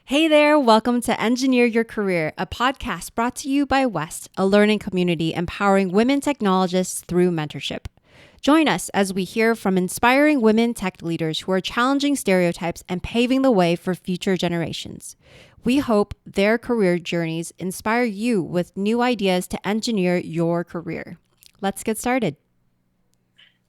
Hey there, welcome to Engineer Your Career, a podcast brought to you by West, a learning community empowering women technologists through mentorship. Join us as we hear from inspiring women tech leaders who are challenging stereotypes and paving the way for future generations. We hope their career journeys inspire you with new ideas to engineer your career. Let's get started.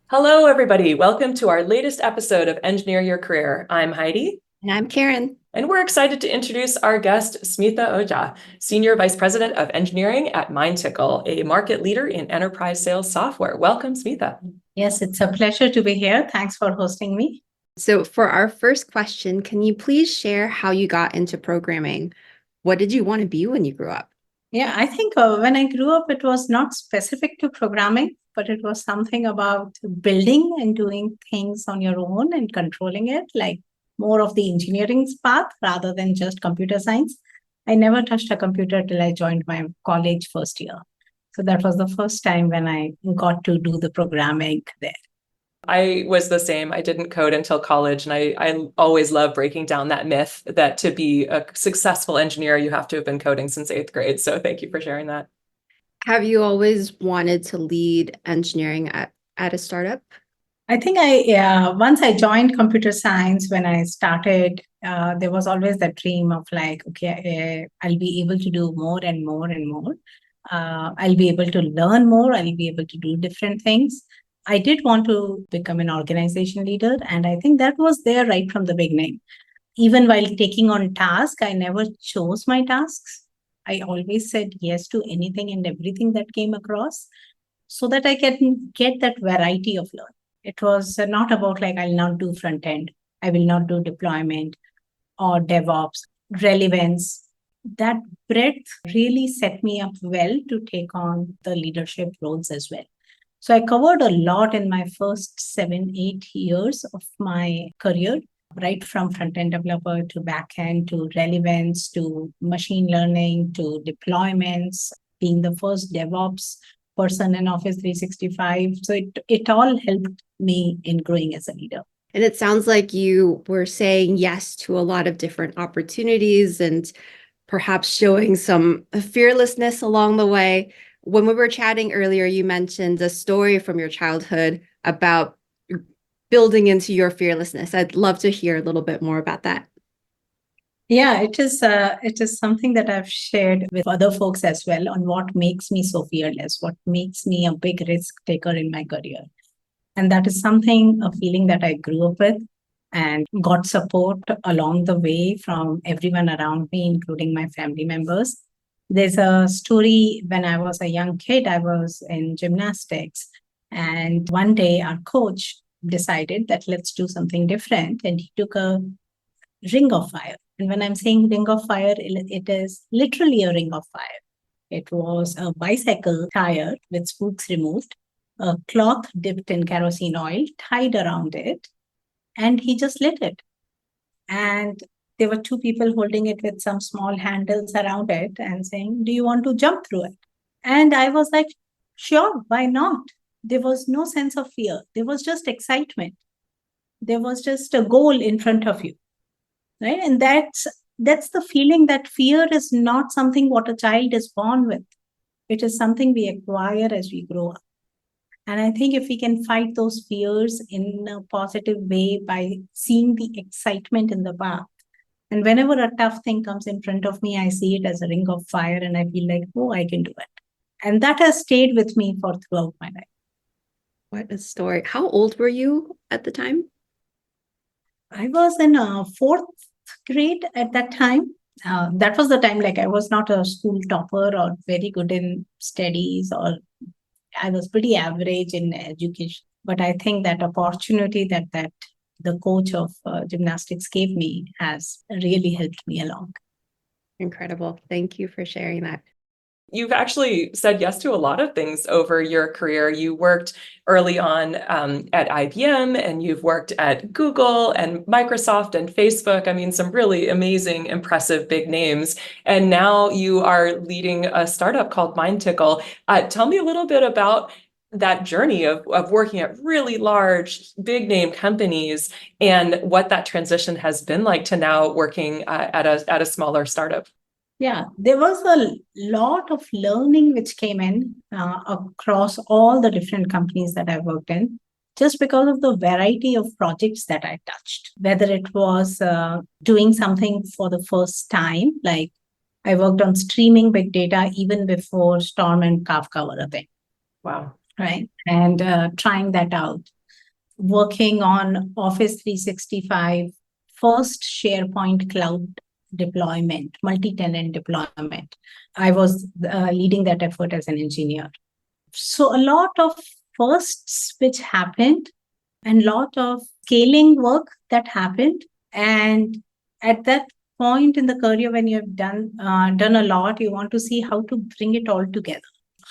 Hello, everybody. Welcome to our latest episode of Engineer Your Career. I'm Heidi. And I'm Karen. And we're excited to introduce our guest, Smita Ojha, Senior Vice President of Engineering at Mindtickle, a market leader in enterprise sales software. Welcome, Smita. Yes, it's a pleasure to be here. Thanks for hosting me. So for our first question, can you please share how you got into programming? What did you want to be when you grew up? Yeah, I think when I grew up, it was not specific to programming, but it was something about building and doing things on your own and controlling it, like more of the engineering path rather than just computer science. I never touched a computer till I joined my college first year. So that was the first time when I got to do the programming there. I was the same. I didn't code until college, and I always love breaking down that myth that to be a successful engineer, you have to have been coding since 8th grade. So thank you for sharing that. Have you always wanted to lead engineering at a startup? I think once I joined computer science, when I started, there was always that dream of like, okay, I'll be able to do more and more and more. I'll be able to learn more. I'll be able to do different things. I did want to become an organization leader, and I think that was there right from the beginning. Even while taking on tasks, I never chose my tasks. I always said yes to anything and everything that came across so that I can get that variety of learning. It was not about like, I'll not do front end, I will not do deployment or DevOps, relevance. That breadth really set me up well to take on the leadership roles as well. So I covered a lot in my first 7-8 years of my career, right from front-end developer to back-end to relevance to machine learning to deployments, being the first DevOps person in Office 365. So it all helped me in growing as a leader. And it sounds like you were saying yes to a lot of different opportunities and perhaps showing some fearlessness along the way. When we were chatting earlier, you mentioned a story from your childhood about building into your fearlessness. I'd love to hear a little bit more about that. Yeah, it is something that I've shared with other folks as well on what makes me so fearless, what makes me a big risk taker in my career. And that is a feeling that I grew up with and got support along the way from everyone around me, including my family members. There's a story when I was a young kid, I was in gymnastics. And one day our coach decided that let's do something different. And he took a ring of fire. And when I'm saying ring of fire, it is literally a ring of fire. It was a bicycle tire with spokes removed, a cloth dipped in kerosene oil, tied around it, and he just lit it. And there were two people holding it with some small handles around it and saying, do you want to jump through it? And I was like, sure, why not? There was no sense of fear. There was just excitement. There was just a goal in front of you, right? And that's the feeling that fear is not something what a child is born with. It is something we acquire as we grow up. And I think if we can fight those fears in a positive way by seeing the excitement in the path, and whenever a tough thing comes in front of me, I see it as a ring of fire and I feel like, oh, I can do it. And that has stayed with me throughout my life. What a story. How old were you at the time? I was in 4th grade at that time. That was the time, like I was not a school topper or very good in studies, or I was pretty average in education. But I think that opportunity that the coach of gymnastics gave me has really helped me along. Incredible. Thank you for sharing that. You've actually said yes to a lot of things over your career. You worked early on at IBM, and you've worked at Google and Microsoft and Facebook. I mean, some really amazing, impressive big names. And now you are leading a startup called Mindtickle. Tell me a little bit about that journey of working at really large, big name companies and what that transition has been like to now working at a smaller startup. Yeah, there was a lot of learning which came in across all the different companies that I worked in, just because of the variety of projects that I touched. Whether it was doing something for the first time, like I worked on streaming big data even before Storm and Kafka were a thing. Wow. Right. And trying that out. Working on Office 365, first SharePoint cloud deployment, multi-tenant deployment. I was leading that effort as an engineer. So a lot of firsts which happened and lot of scaling work that happened. And at that point in the career, when you have done a lot, you want to see how to bring it all together.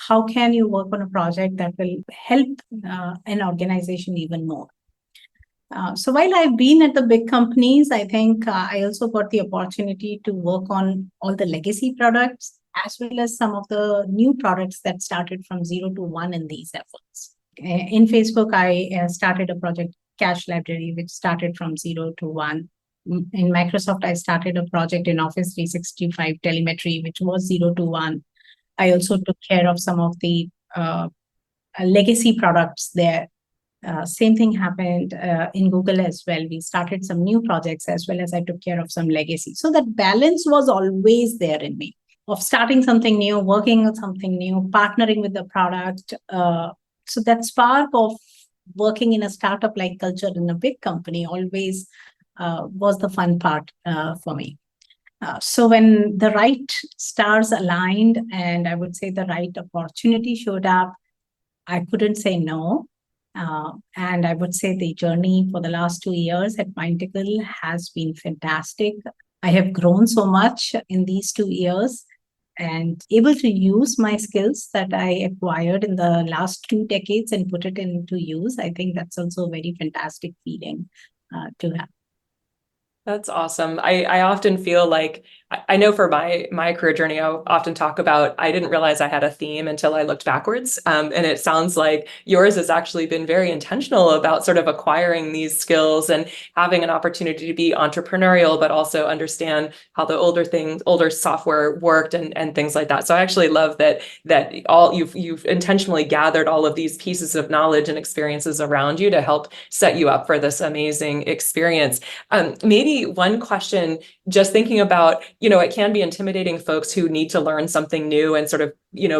How can you work on a project that will help an organization even more? So while I've been at the big companies, I think I also got the opportunity to work on all the legacy products, as well as some of the new products that started from 0 to 1 in these efforts. In Facebook, I started a project, Cache Library, which started from 0 to 1. In Microsoft, I started a project in Office 365 telemetry, which was 0 to 1. I also took care of some of the legacy products there. Same thing happened in Google as well. We started some new projects as well as I took care of some legacy. So that balance was always there in me of starting something new, working on something new, partnering with the product. So that spark of working in a startup-like culture in a big company always was the fun part for me. So when the right stars aligned and I would say the right opportunity showed up, I couldn't say no. And I would say the journey for the last 2 years at Mindtickle has been fantastic. I have grown so much in these 2 years and able to use my skills that I acquired in the last 2 decades and put it into use. I think that's also a very fantastic feeling to have. That's awesome. I often feel like, I know for my career journey, I often talk about, I didn't realize I had a theme until I looked backwards. And it sounds like yours has actually been very intentional about sort of acquiring these skills and having an opportunity to be entrepreneurial, but also understand how the older software worked and things like that. So I actually love that you've intentionally gathered all of these pieces of knowledge and experiences around you to help set you up for this amazing experience. Maybe one question, just thinking about, it can be intimidating folks who need to learn something new and sort of,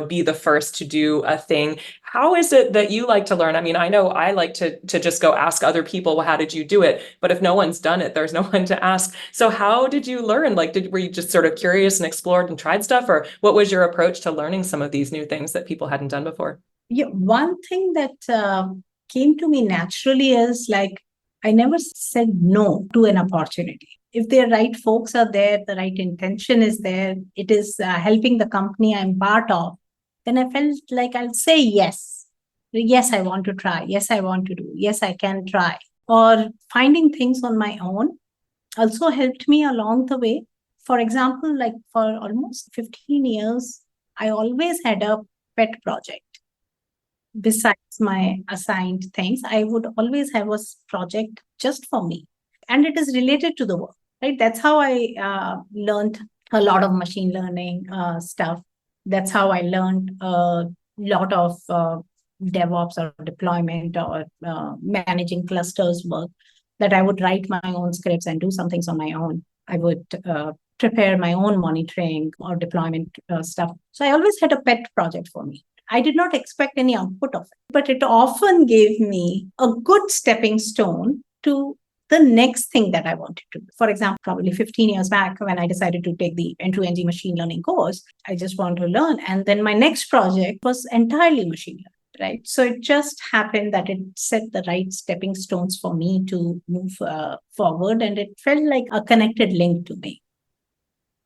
be the first to do a thing. How is it that you like to learn? I mean, I know I like to just go ask other people, well, how did you do it? But if no one's done it, there's no one to ask. So how did you learn? Like, were you just sort of curious and explored and tried stuff? Or what was your approach to learning some of these new things that people hadn't done before? Yeah, one thing that came to me naturally is like, I never said no to an opportunity. If the right folks are there, the right intention is there, it is helping the company I'm part of, then I felt like I'll say yes. Yes, I want to try. Yes, I want to do. Yes, I can try. Or finding things on my own also helped me along the way. For example, like for almost 15 years, I always had a pet project. Besides my assigned things, I would always have a project just for me. And it is related to the work, right? That's how I learned a lot of machine learning stuff. That's how I learned a lot of DevOps or deployment or managing clusters work, that I would write my own scripts and do some things on my own. I would prepare my own monitoring or deployment stuff. So I always had a pet project for me. I did not expect any output of it, but it often gave me a good stepping stone to the next thing that I wanted to do. For example, probably 15 years back when I decided to take the end-to-end machine learning course, I just wanted to learn. And then my next project was entirely machine learning, right? So it just happened that it set the right stepping stones for me to move forward. And it felt like a connected link to me.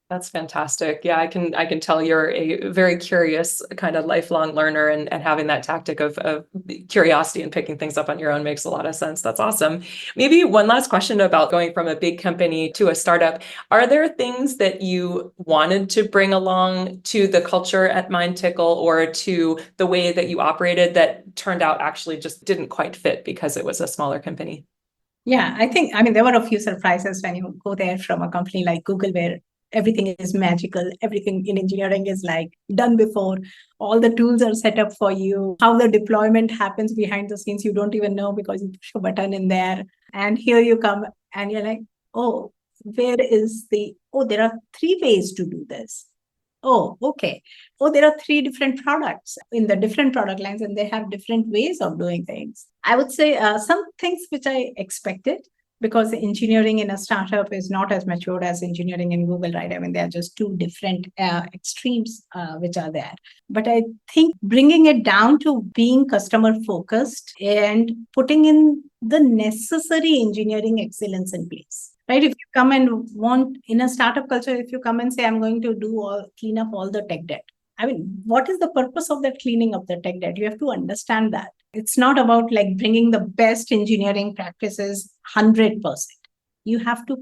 That's fantastic. Yeah, I can tell you're a very curious kind of lifelong learner, and having that tactic of curiosity and picking things up on your own makes a lot of sense. That's awesome. Maybe one last question about going from a big company to a startup. Are there things that you wanted to bring along to the culture at Mindtickle or to the way that you operated that turned out actually just didn't quite fit because it was a smaller company? Yeah, I mean, there were a few surprises when you go there from a company like Google, where everything is magical. Everything in engineering is like done before. All the tools are set up for you. How the deployment happens behind the scenes, you don't even know because you push a button in there. And here you come and you're like, oh, there are three ways to do this. Oh, okay. Oh, there are three different products in the different product lines, and they have different ways of doing things. I would say some things which I expected, because engineering in a startup is not as matured as engineering in Google, right? I mean, they are just two different extremes which are there. But I think bringing it down to being customer focused and putting in the necessary engineering excellence in place. Right? If you come and want in a startup culture, if you come and say, I'm going to clean up all the tech debt. I mean, what is the purpose of that cleaning up the tech debt? You have to understand that. It's not about like bringing the best engineering practices 100%. You have to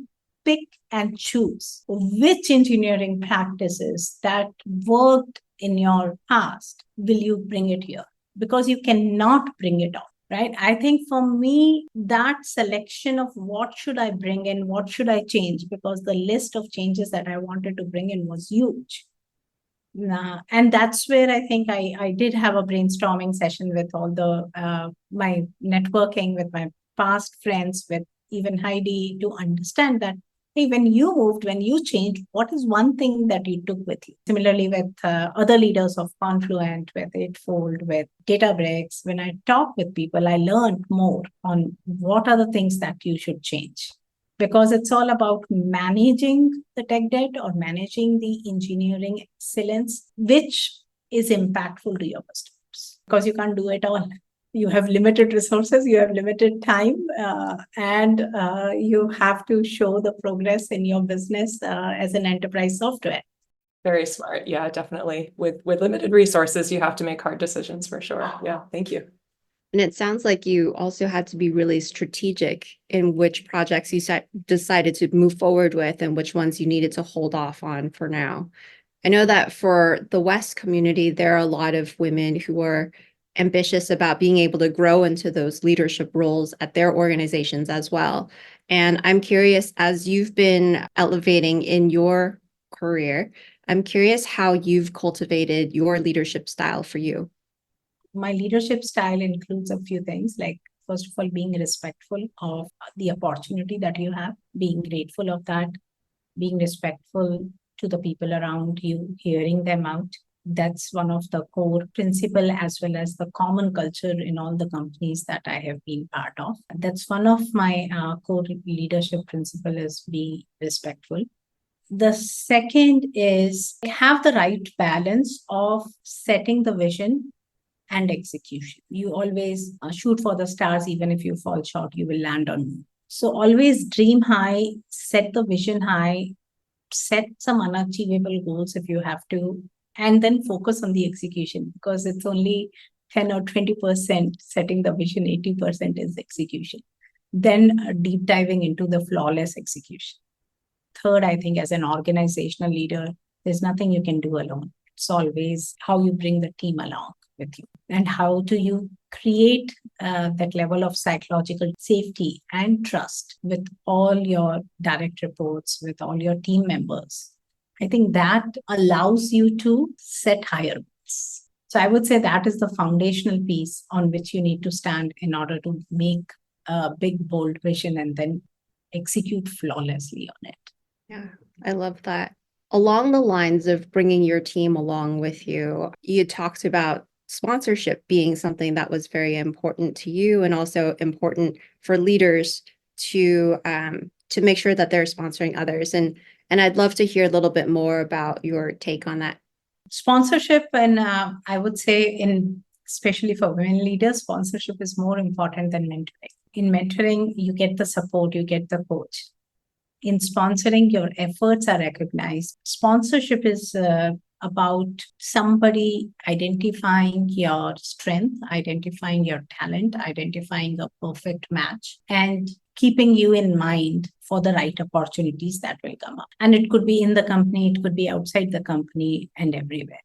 pick and choose which engineering practices that worked in your past will you bring it here, because you cannot bring it on. Right. I think for me, that selection of what should I bring in, what should I change, because the list of changes that I wanted to bring in was huge. And that's where I think I did have a brainstorming session with all my networking with my past friends, with even Heidi, to understand that, hey, when you changed, what is one thing that you took with you? Similarly, with other leaders of Confluent, with Eightfold, with Databricks, when I talk with people, I learned more on what are the things that you should change. Because it's all about managing the tech debt or managing the engineering excellence, which is impactful to your customers. Because you can't do it all. You have limited resources, you have limited time, and you have to show the progress in your business as an enterprise software. Very smart. Yeah, definitely. With limited resources, you have to make hard decisions for sure. Yeah, thank you. And it sounds like you also had to be really strategic in which projects you decided to move forward with and which ones you needed to hold off on for now. I know that for the West community, there are a lot of women who are ambitious about being able to grow into those leadership roles at their organizations as well. And I'm curious, as you've been elevating in your career, I'm curious how you've cultivated your leadership style for you. My leadership style includes a few things, like, first of all, being respectful of the opportunity that you have, being grateful of that, being respectful to the people around you, hearing them out. That's one of the core principle, as well as the common culture in all the companies that I have been part of. That's one of my core leadership principle, is be respectful. The second is have the right balance of setting the vision and execution. You always shoot for the stars. Even if you fall short, you will land on moon. So always dream high, set the vision high, set some unachievable goals if you have to, and then focus on the execution, because it's only 10 or 20% setting the vision, 80% is execution. Then deep diving into the flawless execution. Third, I think as an organizational leader, there's nothing you can do alone. It's always how you bring the team along with you, and how do you create that level of psychological safety and trust with all your direct reports, with all your team members. I think that allows you to set higher goals. So I would say that is the foundational piece on which you need to stand in order to make a big, bold vision and then execute flawlessly on it. Yeah, I love that. Along the lines of bringing your team along with you, you talked about sponsorship being something that was very important to you, and also important for leaders to make sure that they're sponsoring others. And I'd love to hear a little bit more about your take on that. Sponsorship, and I would say, especially for women leaders, sponsorship is more important than mentoring. In mentoring, you get the support, you get the coach. In sponsoring, your efforts are recognized. Sponsorship is about somebody identifying your strength, identifying your talent, identifying a perfect match, and keeping you in mind for the right opportunities that will come up. And it could be in the company, it could be outside the company, and everywhere.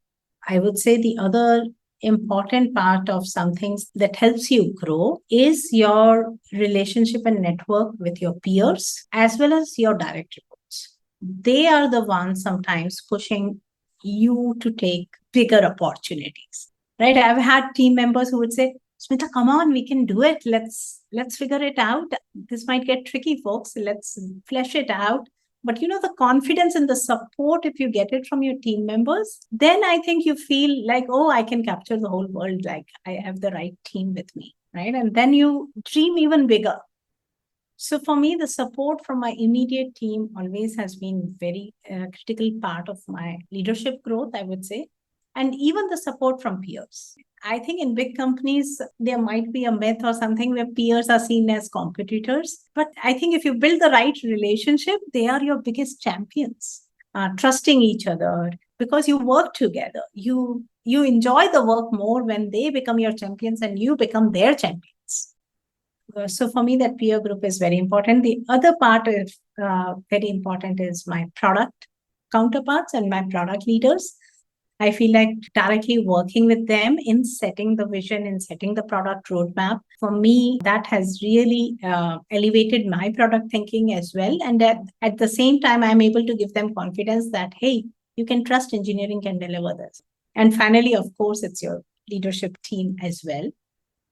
I would say the other important part of something that helps you grow is your relationship and network with your peers as well as your direct reports. They are the ones sometimes pushing you to take bigger opportunities, right? I've had team members who would say, Smita, come on, we can do it. Let's figure it out. This might get tricky, folks. Let's flesh it out. But the confidence and the support, if you get it from your team members, then I think you feel like, oh, I can capture the whole world. Like I have the right team with me, right? And then you dream even bigger. So for me, the support from my immediate team always has been very critical part of my leadership growth, I would say. And even the support from peers. I think in big companies, there might be a myth or something where peers are seen as competitors. But I think if you build the right relationship, they are your biggest champions, trusting each other because you work together. You enjoy the work more when they become your champions and you become their champions. So for me, that peer group is very important. The other part is very important is my product counterparts and my product leaders. I feel like directly working with them in setting the vision, in setting the product roadmap, for me, that has really elevated my product thinking as well. And at the same time, I'm able to give them confidence that, hey, you can trust engineering can deliver this. And finally, of course, it's your leadership team as well.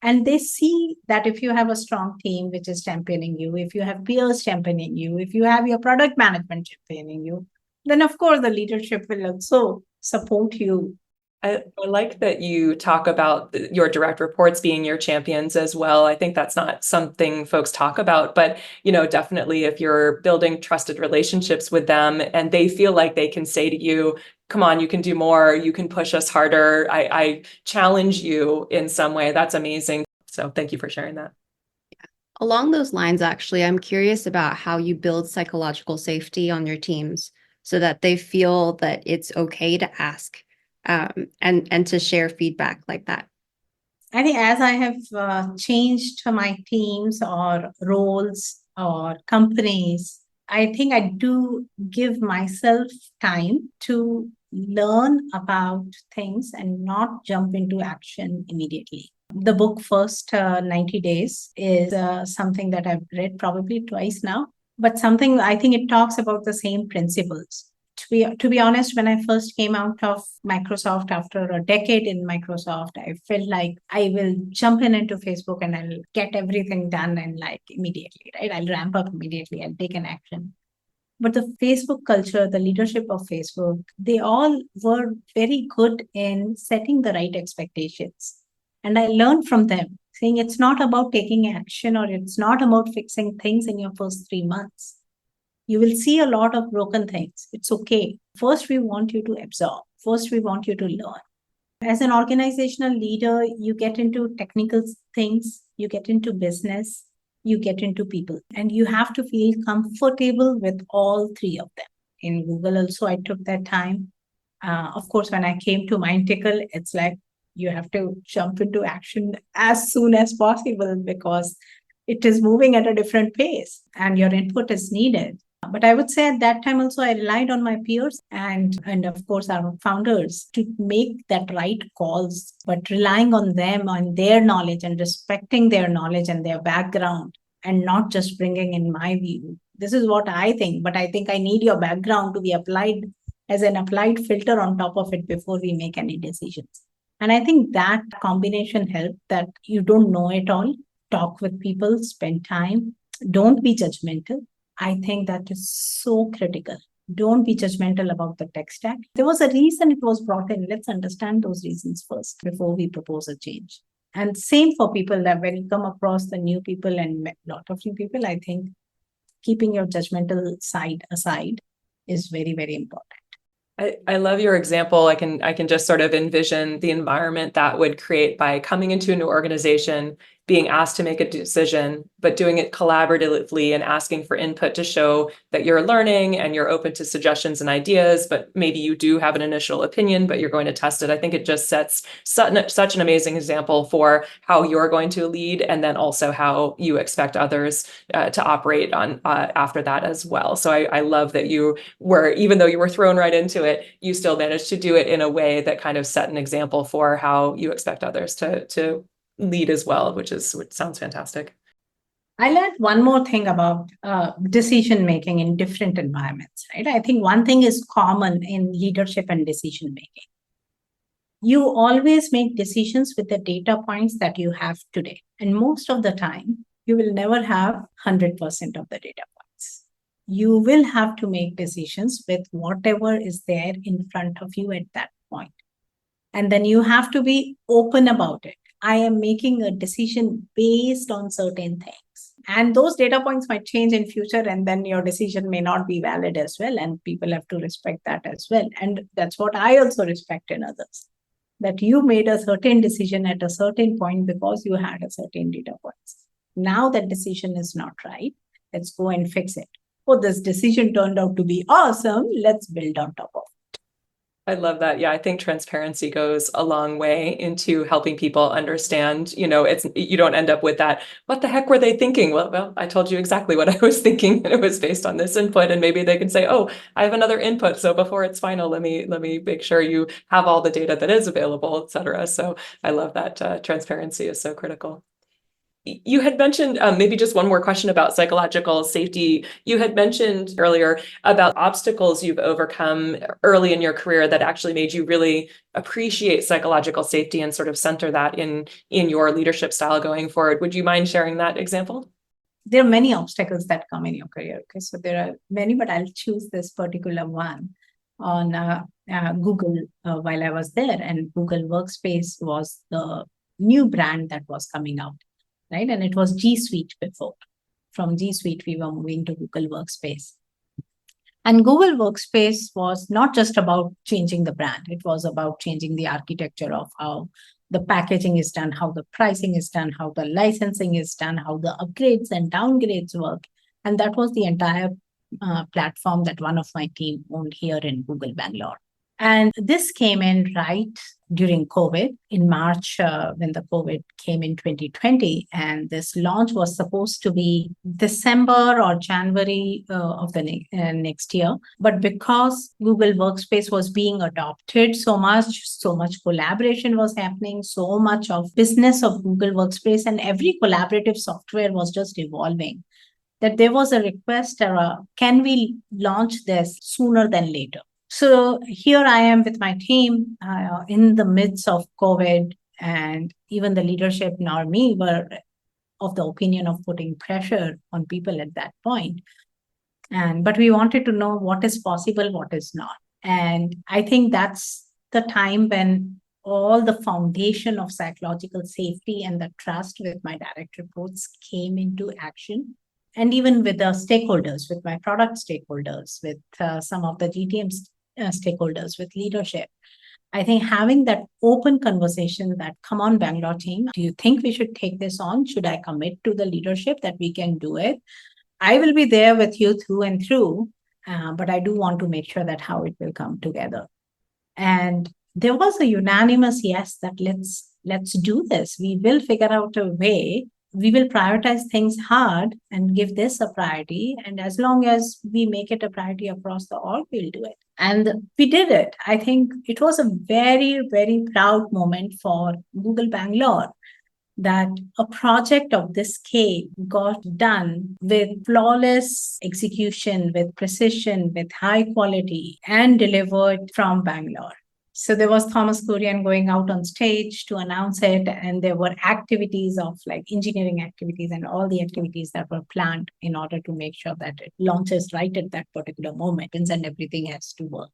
And they see that if you have a strong team which is championing you, if you have peers championing you, if you have your product management championing you, then of course the leadership will also support you. I like that you talk about your direct reports being your champions as well. I think that's not something folks talk about, but definitely if you're building trusted relationships with them and they feel like they can say to you, come on, you can do more, you can push us harder, I challenge you in some way. That's amazing. So thank you for sharing that. Along those lines, actually, I'm curious about how you build psychological safety on your teams so that they feel that it's okay to ask and to share feedback like that. I think as I have changed my teams or roles or companies, I think I do give myself time to learn about things and not jump into action immediately. The book First 90 Days is something that I've read probably twice now, but something I think it talks about the same principles. To be honest, when I first came out of Microsoft after a decade in Microsoft, I felt like I will jump into Facebook and I'll get everything done and like immediately, right? I'll ramp up immediately, I'll take an action. But the Facebook culture, the leadership of Facebook, they all were very good in setting the right expectations. And I learned from them, saying it's not about taking action or it's not about fixing things in your first 3 months. You will see a lot of broken things. It's okay. First, we want you to absorb. First, we want you to learn. As an organizational leader, you get into technical things, you get into business, you get into people, and you have to feel comfortable with all three of them. In Google also, I took that time. Of course, when I came to Mindtickle, it's like you have to jump into action as soon as possible because it is moving at a different pace and your input is needed. But I would say at that time also, I relied on my peers and of course our founders to make that right calls, but relying on them, on their knowledge and respecting their knowledge and their background and not just bringing in my view. This is what I think, but I think I need your background to be applied as an applied filter on top of it before we make any decisions. And I think that combination helped, that you don't know it all. Talk with people, spend time, don't be judgmental. I think that is so critical. Don't be judgmental about the tech stack. There was a reason it was brought in. Let's understand those reasons first before we propose a change. And same for people, that when you come across the new people and a lot of new people, I think keeping your judgmental side aside is very, very important. I love your example. I can just sort of envision the environment that would create by coming into a new organization being asked to make a decision, but doing it collaboratively and asking for input to show that you're learning and you're open to suggestions and ideas, but maybe you do have an initial opinion, but you're going to test it. I think it just sets such an amazing example for how you're going to lead, and then also how you expect others to operate on after that as well. So I love that you were, even though you were thrown right into it, you still managed to do it in a way that kind of set an example for how you expect others to lead as well, which sounds fantastic. I learned one more thing about decision making in different environments, right? I think one thing is common in leadership and decision making. You always make decisions with the data points that you have today. And most of the time, you will never have 100% of the data points. You will have to make decisions with whatever is there in front of you at that point. And then you have to be open about it. I am making a decision based on certain things. And those data points might change in future, and then your decision may not be valid as well. And people have to respect that as well. And that's what I also respect in others, that you made a certain decision at a certain point because you had a certain data points. Now that decision is not right. Let's go and fix it. Oh, this decision turned out to be awesome. Let's build on top of it. I love that. Yeah, I think transparency goes a long way into helping people understand, you don't end up with that, what the heck were they thinking? Well, I told you exactly what I was thinking, and it was based on this input. And maybe they can say, oh, I have another input. So before it's final, let me make sure you have all the data that is available, et cetera. So I love that transparency is so critical. You had mentioned, maybe just one more question about psychological safety. You had mentioned earlier about obstacles you've overcome early in your career that actually made you really appreciate psychological safety and sort of center that in your leadership style going forward. Would you mind sharing that example? There are many obstacles that come in your career. Okay, so there are many, but I'll choose this particular one on Google while I was there. And Google Workspace was the new brand that was coming out. Right? And it was G Suite before. From G Suite, we were moving to Google Workspace. And Google Workspace was not just about changing the brand. It was about changing the architecture of how the packaging is done, how the pricing is done, how the licensing is done, how the upgrades and downgrades work. And that was the entire platform that one of my team owned here in Google Bangalore. And this came in right during COVID in March, when the COVID came in 2020. And this launch was supposed to be December or January of the next year. But because Google Workspace was being adopted so much collaboration was happening, so much of business of Google Workspace and every collaborative software was just evolving, that there was a request, can we launch this sooner than later? So here I am with my team in the midst of COVID, and even the leadership nor me were of the opinion of putting pressure on people at that point. But we wanted to know what is possible, what is not. And I think that's the time when all the foundation of psychological safety and the trust with my direct reports came into action. And even with the stakeholders, with my product stakeholders, with some of the GTM stakeholders, with leadership. I think having that open conversation that, come on, Bangalore team, do you think we should take this on? Should I commit to the leadership that we can do it? I will be there with you through and through, but I do want to make sure that how it will come together. And there was a unanimous yes that let's do this. We will figure out a way. We will prioritize things hard and give this a priority. And as long as we make it a priority across the org, we'll do it. And we did it. I think it was a very, very proud moment for Google Bangalore that a project of this scale got done with flawless execution, with precision, with high quality, and delivered from Bangalore. So there was Thomas Kurian going out on stage to announce it, and there were activities of like engineering activities and all the activities that were planned in order to make sure that it launches right at that particular moment, and everything has to work,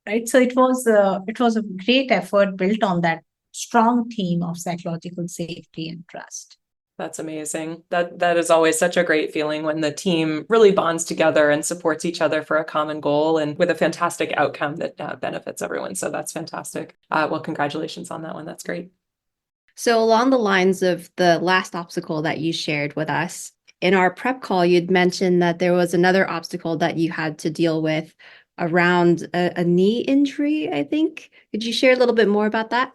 right? So it was a great effort built on that strong theme of psychological safety and trust. That's amazing. That is always such a great feeling when the team really bonds together and supports each other for a common goal and with a fantastic outcome that benefits everyone. So that's fantastic. Well, congratulations on that one. That's great. So, along the lines of the last obstacle that you shared with us, in our prep call, you'd mentioned that there was another obstacle that you had to deal with around a knee injury, I think. Could you share a little bit more about that?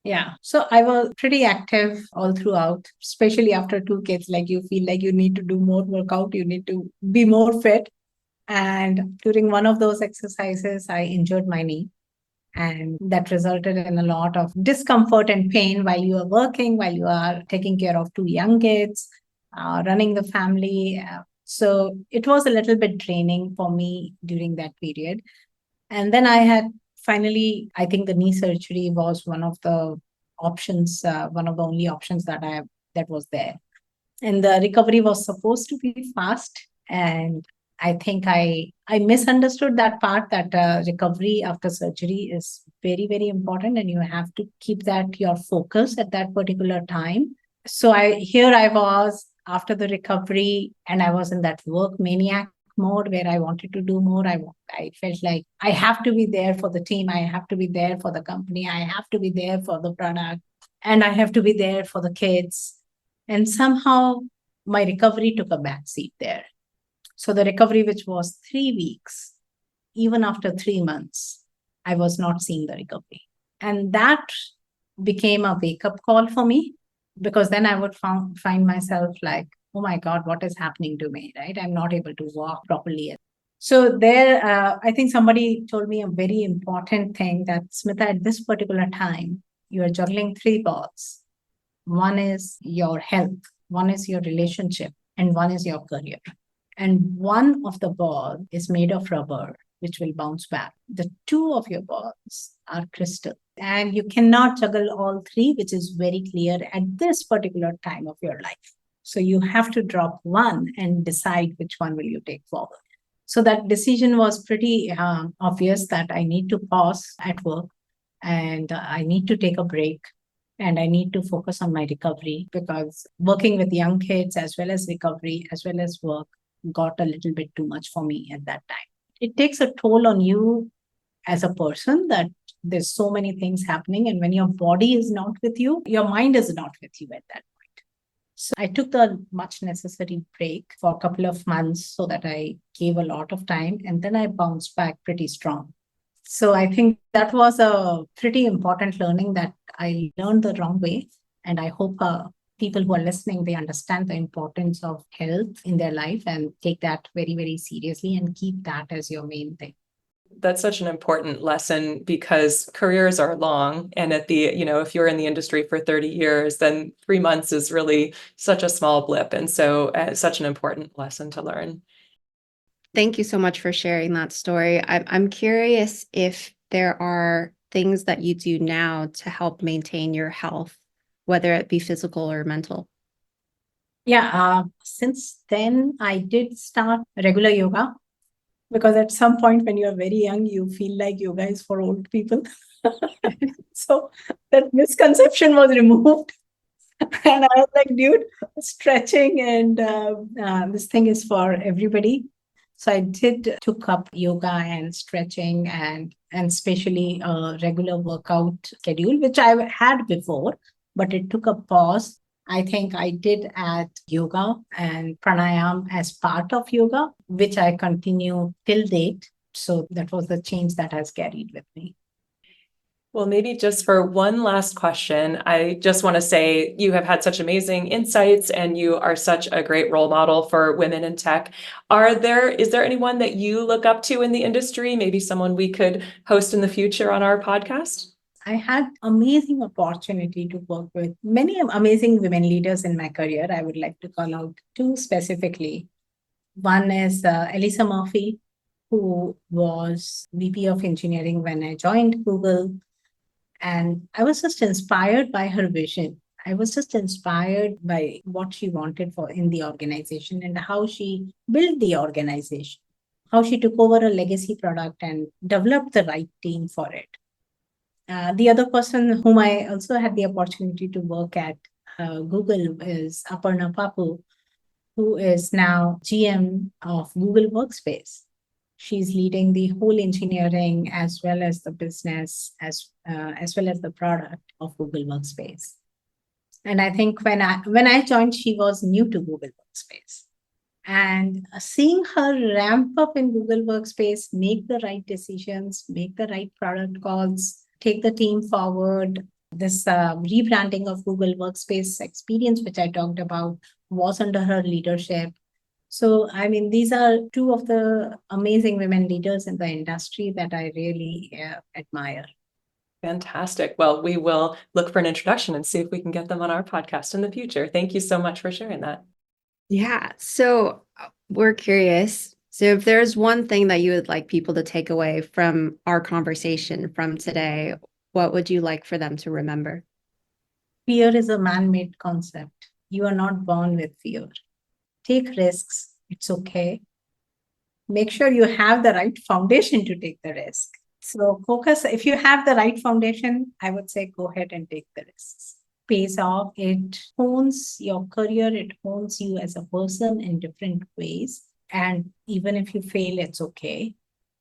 Yeah. So I was pretty active all throughout, especially after two kids. Like you feel like you need to do more workout, you need to be more fit. And during one of those exercises, I injured my knee. And that resulted in a lot of discomfort and pain while you are working, while you are taking care of two young kids, running the family. So it was a little bit draining for me during that period. And then I had finally, I think the knee surgery was one of the options, one of the only options that was there. And the recovery was supposed to be fast. And I think I misunderstood that part, that recovery after surgery is very, very important. And you have to keep that your focus at that particular time. So I was after the recovery, and I was in that work maniac mode where I wanted to do more. I felt like I have to be there for the team. I have to be there for the company. I have to be there for the product, and I have to be there for the kids. And somehow my recovery took a backseat there. So the recovery, which was 3 weeks, even after 3 months, I was not seeing the recovery. And that became a wake-up call for me, because then I would find myself like, oh my God, what is happening to me, right? I'm not able to walk properly. So there, I think somebody told me a very important thing, that Smita, at this particular time, you are juggling three balls. One is your health, one is your relationship, and one is your career. And one of the ball is made of rubber, which will bounce back. The two of your balls are crystal. And you cannot juggle all three, which is very clear at this particular time of your life. So you have to drop one and decide which one will you take forward. So that decision was pretty obvious, that I need to pause at work, and I need to take a break, and I need to focus on my recovery, because working with young kids as well as recovery as well as work got a little bit too much for me at that time. It takes a toll on you as a person, that there's so many things happening. And when your body is not with you, your mind is not with you at that point. So I took the much necessary break for a couple of months so that I gave a lot of time, and then I bounced back pretty strong. So I think that was a pretty important learning that I learned the wrong way. And I hope people who are listening, they understand the importance of health in their life and take that very, very seriously and keep that as your main thing. That's such an important lesson, because careers are long. And if you're in the industry for 30 years, then 3 months is really such a small blip. And so such an important lesson to learn. Thank you so much for sharing that story. I'm curious if there are things that you do now to help maintain your health, whether it be physical or mental. Yeah, since then, I did start regular yoga, because at some point when you're very young, you feel like yoga is for old people. So that misconception was removed. And I was like, dude, stretching and this thing is for everybody. So I took up yoga and stretching and especially a regular workout schedule, which I had before, but it took a pause. I think I did add yoga and pranayam as part of yoga, which I continue till date. So that was the change that has carried with me. Well, maybe just for one last question, I just want to say you have had such amazing insights, and you are such a great role model for women in tech. Is there anyone that you look up to in the industry? Maybe someone we could host in the future on our podcast? I had amazing opportunity to work with many amazing women leaders in my career. I would like to call out two specifically. One is Elisa Murphy, who was VP of Engineering when I joined Google. And I was just inspired by her vision. I was just inspired by what she wanted for in the organization and how she built the organization, how she took over a legacy product and developed the right team for it. The other person whom I also had the opportunity to work at Google is Aparna Papu, who is now GM of Google Workspace. She's leading the whole engineering as well as the business, as well as the product of Google Workspace. And I think when I joined, she was new to Google Workspace. And seeing her ramp up in Google Workspace, make the right decisions, make the right product calls, take the team forward. This rebranding of Google Workspace experience, which I talked about, was under her leadership. So, I mean, these are two of the amazing women leaders in the industry that I really admire. Fantastic. Well, we will look for an introduction and see if we can get them on our podcast in the future. Thank you so much for sharing that. Yeah. So we're curious. So if there's one thing that you would like people to take away from our conversation from today, what would you like for them to remember? Fear is a man-made concept. You are not born with fear. Take risks. It's okay. Make sure you have the right foundation to take the risk. So focus, if you have the right foundation, I would say go ahead and take the risks. Pays off. It hones your career. It hones you as a person in different ways. And even if you fail, it's okay.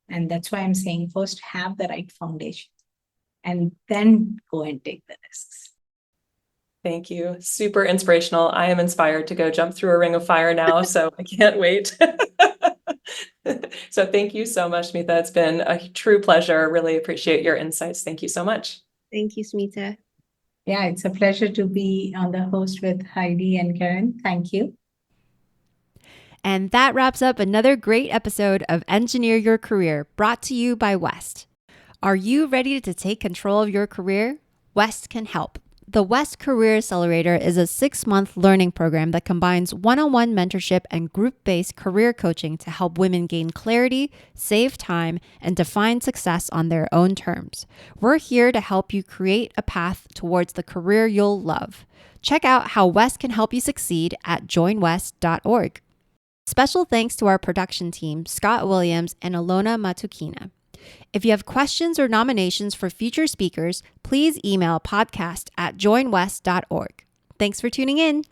And that's why I'm saying first have the right foundation and then go and take the risks. Thank you. Super inspirational. I am inspired to go jump through a ring of fire now, so I can't wait. So thank you so much, Smita. It's been a true pleasure. Really appreciate your insights. Thank you so much. Thank you, Smita. Yeah, it's a pleasure to be on the host with Heidi and Karen. Thank you. And that wraps up another great episode of Engineer Your Career, brought to you by West. Are you ready to take control of your career? West can help. The West Career Accelerator is a 6-month learning program that combines one-on-one mentorship and group-based career coaching to help women gain clarity, save time, and define success on their own terms. We're here to help you create a path towards the career you'll love. Check out how West can help you succeed at joinwest.org. Special thanks to our production team, Scott Williams and Alona Matukina. If you have questions or nominations for future speakers, please email podcast@joinwest.org. Thanks for tuning in.